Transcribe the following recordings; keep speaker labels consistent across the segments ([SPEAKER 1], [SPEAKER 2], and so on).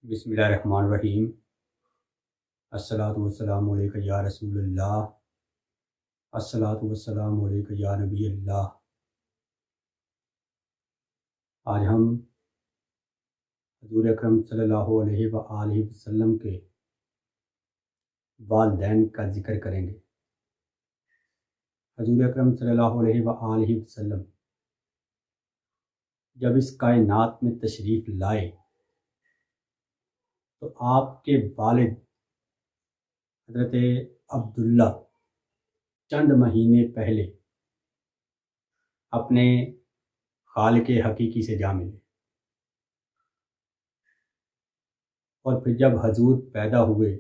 [SPEAKER 1] بسم اللہ الرحمن الرحیم۔ الصلاۃ والسلام علیکہ یا رسول اللہ، الصلاۃ والسلام علیکہ یا نبی اللہ۔ آج ہم حضور اکرم صلی اللہ علیہ وآلہ وسلم کے والدین کا ذکر کریں گے۔ حضور اکرم صلی اللہ علیہ وآلہ وسلم جب اس کائنات میں تشریف لائے تو آپ کے والد حضرت عبداللہ چند مہینے پہلے اپنے خالق حقیقی سے جا ملے، اور پھر جب حضور پیدا ہوئے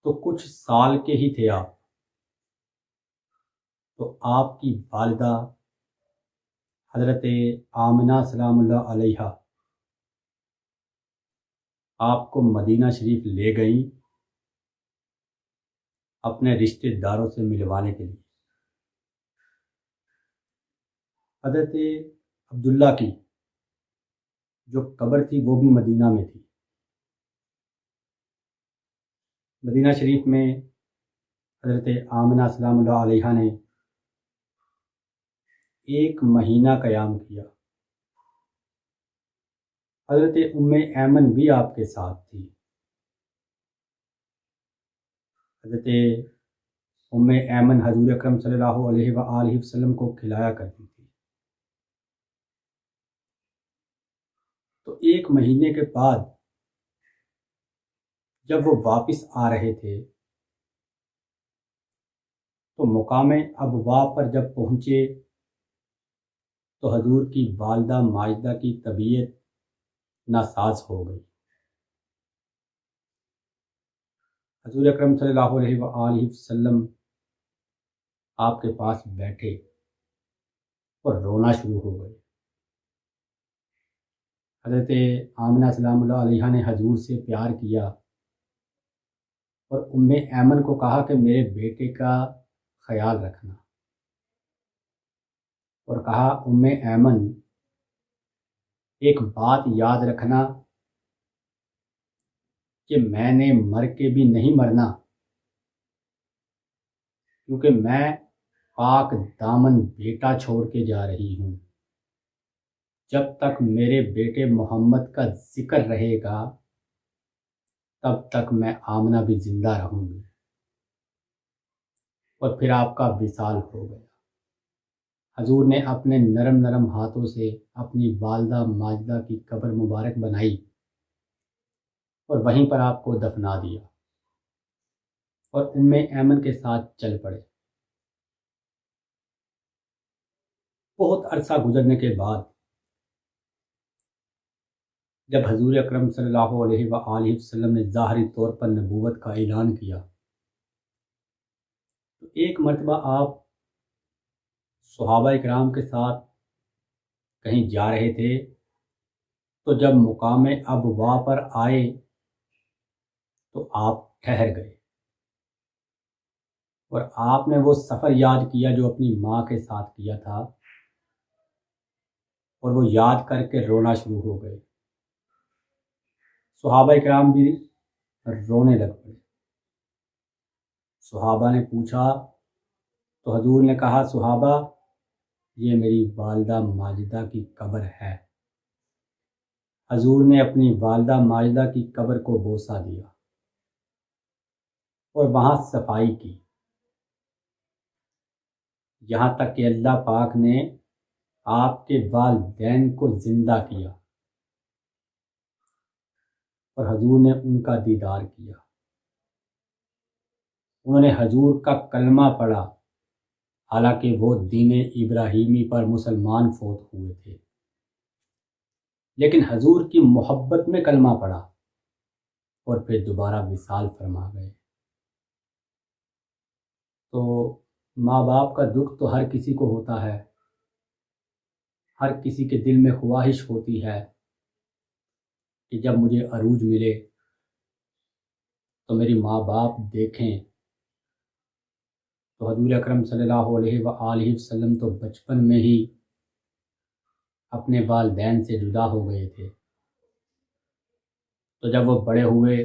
[SPEAKER 1] تو کچھ سال کے ہی تھے آپ، تو آپ کی والدہ حضرت آمنہ سلام اللہ علیہا آپ کو مدینہ شریف لے گئیں اپنے رشتہ داروں سے ملوانے کے لیے۔ حضرت عبداللہ کی جو قبر تھی وہ بھی مدینہ میں تھی۔ مدینہ شریف میں حضرت آمنہ سلام اللہ علیہا نے 1 مہینہ قیام کیا۔ حضرت ام ایمن بھی آپ کے ساتھ تھی۔ حضرت ام ایمن حضور اکرم صلی اللہ علیہ وآلہ وسلم کو کھلایا کرتی تھی۔ تو 1 مہینے کے بعد جب وہ واپس آ رہے تھے تو مقام ابوا پر جب پہنچے تو حضور کی والدہ ماجدہ کی طبیعت ناساز ہو گئی۔ حضور اکرم صلی اللہ علیہ وآلہ وسلم آپ کے پاس بیٹھے اور رونا شروع ہو گئے۔ حضرت آمنہ سلام اللہ علیہا نے حضور سے پیار کیا اور ام ایمن کو کہا کہ میرے بیٹے کا خیال رکھنا، اور کہا ام ایمن ایک بات یاد رکھنا کہ میں نے مر کے بھی نہیں مرنا، کیونکہ میں پاک دامن بیٹا چھوڑ کے جا رہی ہوں۔ جب تک میرے بیٹے محمد کا ذکر رہے گا تب تک میں آمنہ بھی زندہ رہوں گی۔ اور پھر آپ کا وصال ہو گیا۔ حضور نے اپنے نرم نرم ہاتھوں سے اپنی والدہ ماجدہ کی قبر مبارک بنائی اور وہیں پر آپ کو دفنا دیا، اور ام ایمن کے ساتھ چل پڑے۔ بہت عرصہ گزرنے کے بعد جب حضور اکرم صلی اللہ علیہ وآلہ وسلم نے ظاہری طور پر نبوت کا اعلان کیا تو ایک مرتبہ آپ صحابہ اکرام کے ساتھ کہیں جا رہے تھے، تو جب مقام ابوا پر آئے تو آپ ٹھہر گئے، اور آپ نے وہ سفر یاد کیا جو اپنی ماں کے ساتھ کیا تھا، اور وہ یاد کر کے رونا شروع ہو گئے۔ صحابہ اکرام بھی رونے لگ پڑے۔ صحابہ نے پوچھا تو حضور نے کہا، صحابہ یہ میری والدہ ماجدہ کی قبر ہے۔ حضور نے اپنی والدہ ماجدہ کی قبر کو بوسہ دیا اور وہاں صفائی کی، یہاں تک کہ اللہ پاک نے آپ کے والدین کو زندہ کیا اور حضور نے ان کا دیدار کیا۔ انہوں نے حضور کا کلمہ پڑھا، حالانکہ وہ دین ابراہیمی پر مسلمان فوت ہوئے تھے، لیکن حضور کی محبت میں کلمہ پڑھا اور پھر دوبارہ وصال فرما گئے۔ تو ماں باپ کا دکھ تو ہر کسی کو ہوتا ہے، ہر کسی کے دل میں خواہش ہوتی ہے کہ جب مجھے عروج ملے تو میری ماں باپ دیکھیں۔ تو حضور اکرم صلی اللہ علیہ وآلہ وسلم تو بچپن میں ہی اپنے والدین سے جدا ہو گئے تھے، تو جب وہ بڑے ہوئے،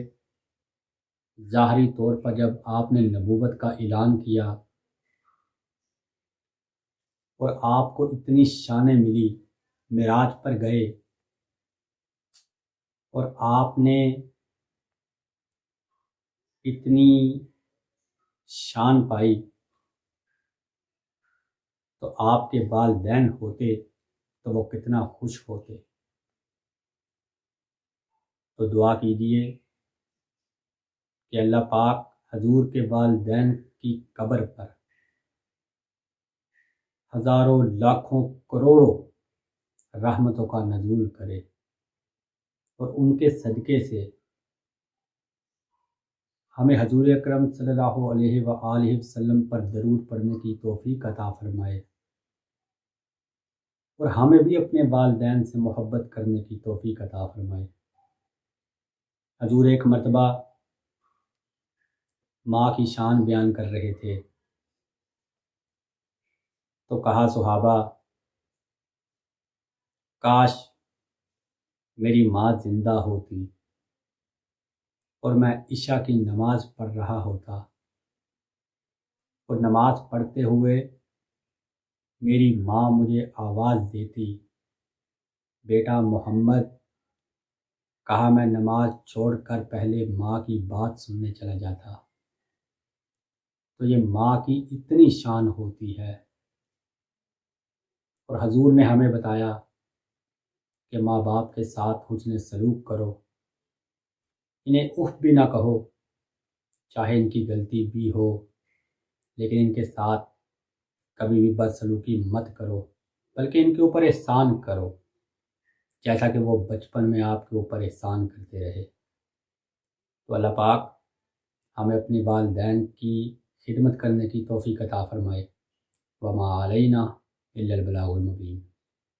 [SPEAKER 1] ظاہری طور پر جب آپ نے نبوت کا اعلان کیا اور آپ کو اتنی شانیں ملی، معراج پر گئے اور آپ نے اتنی شان پائی، تو آپ کے والدین ہوتے تو وہ کتنا خوش ہوتے۔ تو دعا کیجئے کہ اللہ پاک حضور کے والدین کی قبر پر ہزاروں لاکھوں کروڑوں رحمتوں کا نزول کرے اور ان کے صدقے سے ہمیں حضور اکرم صلی اللہ علیہ وآلہ وسلم پر درود پڑھنے کی توفیق عطا فرمائے اور ہمیں بھی اپنے والدین سے محبت کرنے کی توفیق عطا فرمائے۔ حضور ایک مرتبہ ماں کی شان بیان کر رہے تھے، تو کہا صحابہ، کاش میری ماں زندہ ہوتی اور میں عشاء کی نماز پڑھ رہا ہوتا اور نماز پڑھتے ہوئے میری ماں مجھے آواز دیتی، بیٹا محمد، کہا میں نماز چھوڑ کر پہلے ماں کی بات سننے چلا جاتا۔ تو یہ ماں کی اتنی شان ہوتی ہے، اور حضور نے ہمیں بتایا کہ ماں باپ کے ساتھ حسن سلوک کرو، انہیں اف بھی نہ کہو، چاہے ان کی غلطی بھی ہو، لیکن ان کے ساتھ کبھی بھی بدسلوکی مت کرو، بلکہ ان کے اوپر احسان کرو جیسا کہ وہ بچپن میں آپ کے اوپر احسان کرتے رہے۔ تو اللہ پاک ہمیں اپنے والدین کی خدمت کرنے کی توفیق عطا فرمائے۔ وما علینا الا البلاغ المبین۔